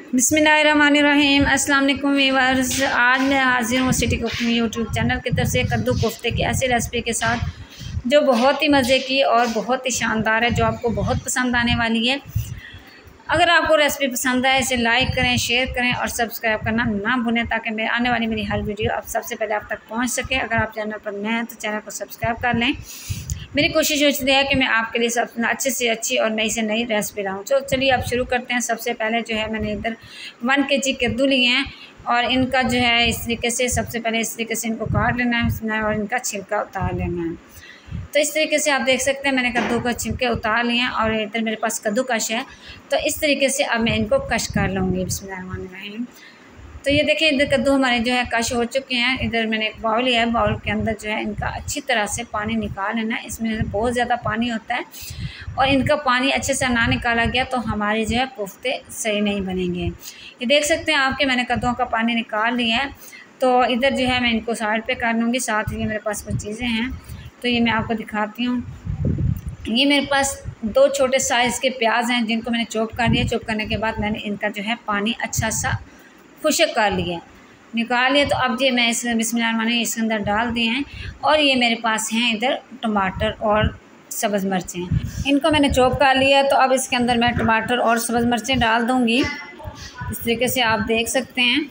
बिस्मिल्लाहिर्रहमानिर्रहीम। अस्सलाम वालेकुम व्यूअर्स। आज मैं हाजिर हूँ सिटी कुकिंग यूट्यूब चैनल की तरफ से कद्दू कोफ्ते की ऐसी रेसिपी के साथ जो बहुत ही मज़े की और बहुत ही शानदार है, जो आपको बहुत पसंद आने वाली है। अगर आपको रेसिपी पसंद आए इसे लाइक करें, शेयर करें और सब्सक्राइब करना ना भूलें ताकि मैं आने वाली मेरी हर वीडियो अब सबसे पहले आप तक पहुँच सके। अगर आप चैनल पर नए हैं तो चैनल को सब्सक्राइब कर लें। मेरी कोशिश होती है कि मैं आपके लिए सब अच्छे से अच्छी और नई से नई रेसिपी लाऊं। तो चलिए अब शुरू करते हैं। सबसे पहले जो है मैंने इधर 1 kg कद्दू लिए हैं और इनका जो है इस तरीके से सबसे पहले इस तरीके से इनको काट लेना है और इनका छिलका उतार लेना है। तो इस तरीके से आप देख सकते हैं मैंने कद्दू का छिलके उतार लिए हैं और इधर मेरे पास कद्दू कश है। तो इस तरीके से अब मैं इनको कश कर लूँगी। बिस्मिल्लाहिर्रहमानिर्रहीम। तो ये देखिए इधर कद्दू हमारे जो है कश हो चुके हैं। इधर मैंने एक बाउल लिया है, बाउल के अंदर जो है इनका अच्छी तरह से पानी निकाल लेना है। इसमें बहुत ज़्यादा पानी होता है और इनका पानी अच्छे से ना निकाला गया तो हमारे जो है कोफ्ते सही नहीं बनेंगे। ये देख सकते हैं आपके मैंने कद्दुओं का पानी निकाल लिया है। तो इधर जो है मैं इनको साइड पे कर लूँगी। साथ ही मेरे पास कुछ चीज़ें हैं तो ये मैं आपको दिखाती हूँ। ये मेरे पास 2 छोटे साइज़ के प्याज हैं जिनको मैंने चॉप कर लिया। चॉप करने के बाद मैंने इनका जो है पानी अच्छा सा खुश्क कर लिया, निकाल लिया। तो अब ये मैं इस बिस्मिल्लाहिर्रहमानिर्रहीम इसके अंदर डाल दिए हैं और ये मेरे पास हैं इधर टमाटर और सब्ज़ मिर्चें। इनको मैंने चॉप कर लिया। तो अब इसके अंदर मैं टमाटर और सब्ज़ मिर्चें डाल दूँगी। इस तरीके से आप देख सकते हैं।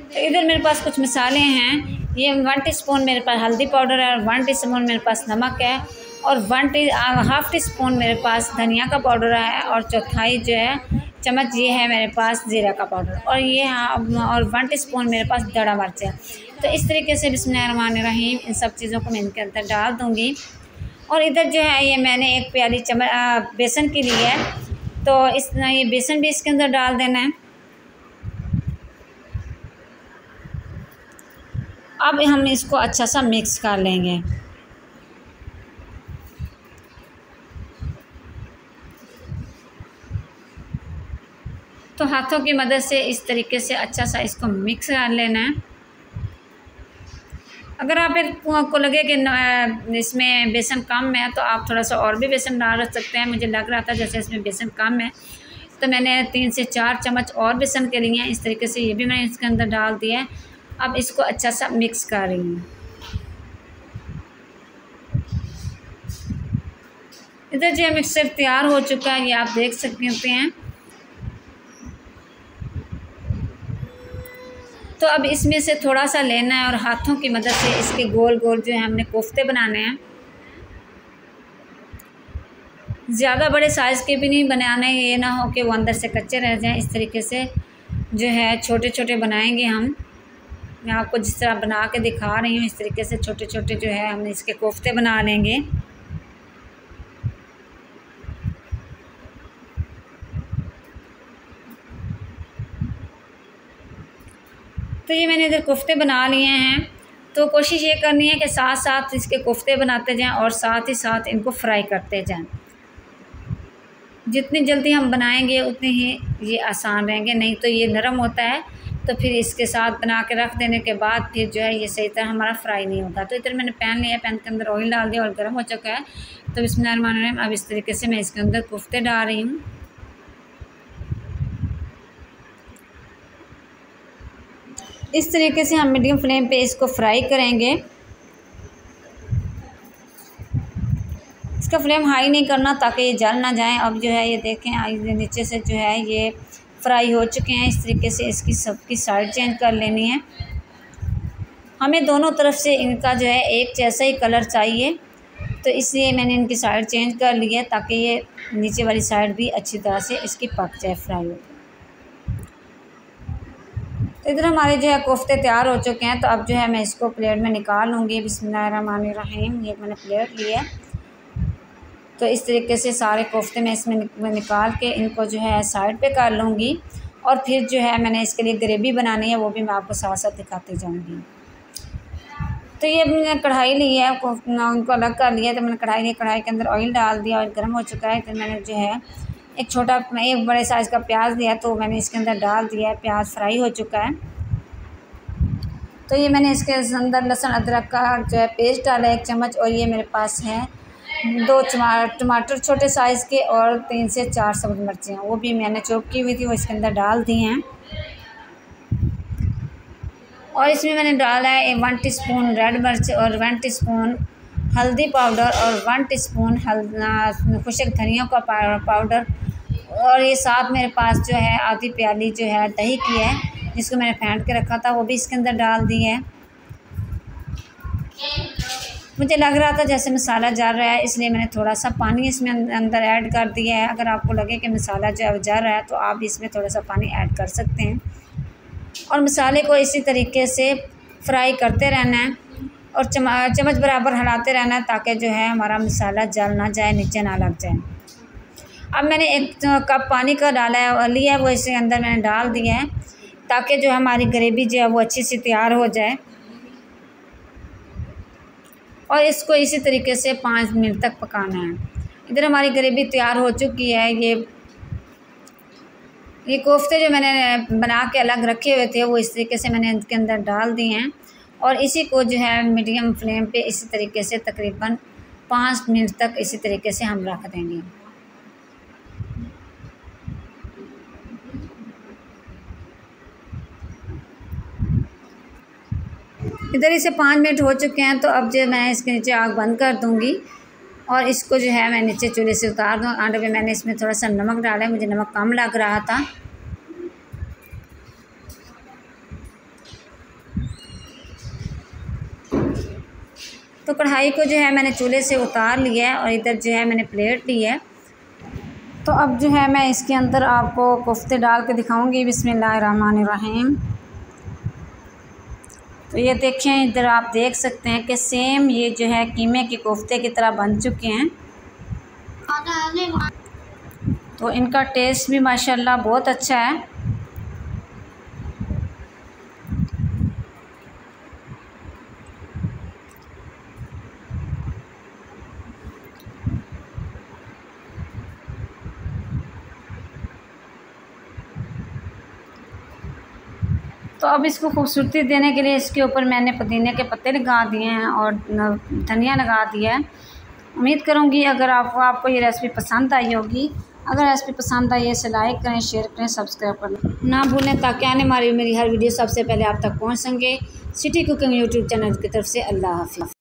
तो इधर मेरे पास कुछ मसाले हैं। ये 1 टीस्पून मेरे पास हल्दी पाउडर है और 1 टीस्पून मेरे पास नमक है और हाफ़ टीस्पून मेरे पास धनिया का पाउडर है और चौथाई जो है चम्मच ये है मेरे पास ज़ीरा का पाउडर और ये और 1 टीस्पून मेरे पास दड़ा मिर्च है। तो इस तरीके से बिस्मिल्लाहिर्रहमानिर्रहीम इन सब चीज़ों को मैं इनके अंदर डाल दूँगी। और इधर जो है ये मैंने 1 प्याली बेसन की ली है। तो ये बेसन भी इसके अंदर डाल देना है। अब हम इसको अच्छा सा मिक्स कर लेंगे। तो हाथों की मदद से इस तरीके से अच्छा सा इसको मिक्स कर लेना है। अगर आपको लगे कि इसमें बेसन कम है तो आप थोड़ा सा और भी बेसन डाल सकते हैं। मुझे लग रहा था जैसे इसमें बेसन कम है तो मैंने 3 से 4 चम्मच और बेसन के लिए हैं। इस तरीके से ये भी मैंने इसके अंदर डाल दिया है। अब इसको अच्छा सा मिक्स कर रही हूँ। इधर जो मिक्सचर तैयार हो चुका है ये आप देख सकते हैं। तो अब इसमें से थोड़ा सा लेना है और हाथों की मदद से इसके गोल गोल जो है हमने कोफ्ते बनाने हैं। ज़्यादा बड़े साइज़ के भी नहीं बनाने, ये ना हो कि वो अंदर से कच्चे रह जाएं। इस तरीके से जो है छोटे छोटे बनाएंगे हम। मैं आपको जिस तरह बना के दिखा रही हूँ इस तरीके से छोटे छोटे जो है हम इसके कोफ्ते बना लेंगे। तो ये मैंने इधर कोफ्ते बना लिए हैं। तो कोशिश ये करनी है कि साथ साथ इसके कोफ्ते बनाते जाएं और साथ ही साथ इनको फ्राई करते जाएं। जितनी जल्दी हम बनाएंगे उतनी ही ये आसान रहेंगे, नहीं तो ये नरम होता है तो फिर इसके साथ बना के रख देने के बाद फिर जो है ये सही तरह हमारा फ्राई नहीं होगा। तो इधर मैंने पैन लिया, पैन के अंदर ऑयल डाल दिया और गर्म हो चुका है। तो बिस्मिल्लाहिर्रहमानिर्रहीम अब इस तरीके से मैं इसके अंदर कोफ्ते डाल रही हूँ। इस तरीके से हम मीडियम फ्लेम पे इसको फ्राई करेंगे। इसका फ्लेम हाई नहीं करना ताकि ये जल ना जाए। अब जो है ये देखें नीचे से जो है ये फ्राई हो चुके हैं। इस तरीके से इसकी सबकी साइड चेंज कर लेनी है। हमें दोनों तरफ से इनका जो है एक जैसा ही कलर चाहिए, तो इसलिए मैंने इनकी साइड चेंज कर ली है ताकि ये नीचे वाली साइड भी अच्छी तरह से इसकी पक जाए, फ्राई हो। तो इधर हमारे जो है कोफ्ते तैयार हो चुके हैं। तो अब जो है मैं इसको प्लेट में निकाल लूँगी। बिस्मिल्लाहिर्रहमानिर्रहीम। ये मैंने प्लेट लिया। तो इस तरीके से सारे कोफ्ते मैं इसमें निकाल के इनको जो है साइड पे कर लूँगी और फिर जो है मैंने इसके लिए ग्रेवी बनानी है, वो भी मैं आपको साथ साथ दिखाती जाऊँगी। तो ये मैंने कढ़ाई ली है, उनको अलग कर लिया। तो मैंने कढ़ाई ली, कढ़ाई के अंदर ऑयल डाल दिया, ऑयल गर्म हो चुका है। तो मैंने जो है एक बड़े साइज़ का प्याज लिया तो मैंने इसके अंदर डाल दिया है। प्याज फ्राई हो चुका है। तो ये मैंने इसके अंदर लहसुन अदरक का जो है पेस्ट डाला 1 चम्मच, और ये मेरे पास है 2 टमाटर छोटे साइज़ के, और 3 से 4 सब्ज़ मिर्चें, वो भी मैंने चॉप की हुई थी, वो इसके अंदर डाल दी हैं। और इसमें मैंने डाला है 1 टीस्पून रेड मिर्च और 1 टीस्पून हल्दी पाउडर और 1 टीस्पून खुशक धनिया का पाउडर, और ये साथ मेरे पास जो है आधी प्याली जो है दही की है, जिसको मैंने फेंट के रखा था, वो भी इसके अंदर डाल दी है। मुझे लग रहा था जैसे मसाला जल रहा है, इसलिए मैंने थोड़ा सा पानी इसमें अंदर ऐड कर दिया है। अगर आपको लगे कि मसाला जो जल रहा है तो आप इसमें थोड़ा सा पानी ऐड कर सकते हैं, और मसाले को इसी तरीके से फ्राई करते रहना है और चम्मच बराबर हिलाते रहना है, ताकि जो है हमारा मसाला जल ना जाए, नीचे ना लग जाए। अब मैंने 1 कप पानी का डाला है लिया है, वो इसके अंदर मैंने डाल दिया है, ताकि जो हमारी ग्रेवी जो है वो अच्छी सी तैयार हो जाए। और इसको इसी तरीके से 5 मिनट तक पकाना है। इधर हमारी ग्रेवी तैयार हो चुकी है। ये कोफ्ते जो मैंने बना के अलग रखे हुए थे, वो इस तरीके से मैंने इसके अंदर डाल दिए हैं, और इसी को जो है मीडियम फ्लेम पे इसी तरीके से तकरीबन 5 मिनट तक इसी तरीके से हम रख देंगे। इधर इसे 5 मिनट हो चुके हैं, तो अब जो मैं इसके नीचे आग बंद कर दूंगी, और इसको जो है मैं नीचे चूल्हे से उतार दूँ। आटे पे मैंने इसमें थोड़ा सा नमक डाला है, मुझे नमक कम लग रहा था। तो कढ़ाई को जो है मैंने चूल्हे से उतार लिया है, और इधर जो है मैंने प्लेट ली है। तो अब जो है मैं इसके अंदर आपको कोफ्ते डाल के दिखाऊंगी। बिस्मिल्लाहिर्रहमानिर्रहीम। तो ये देखें, इधर आप देख सकते हैं कि सेम ये जो है कीमे के कोफ्ते की तरह बन चुके हैं। तो इनका टेस्ट भी माशाल्लाह बहुत अच्छा है। तो अब इसको खूबसूरती देने के लिए इसके ऊपर मैंने पुदीने के पत्ते लगा दिए हैं और धनिया लगा दिया है। उम्मीद करूँगी अगर आपको ये रेसिपी पसंद आई होगी। अगर रेसिपी पसंद आई है इसे लाइक करें, शेयर करें, सब्सक्राइब करना ना भूलें, ताकि आने वाली मेरी हर वीडियो सबसे पहले आप तक पहुँच सकें। सिटी कुकिंग यूट्यूब चैनल की तरफ से अल्लाह हाफ़िज़।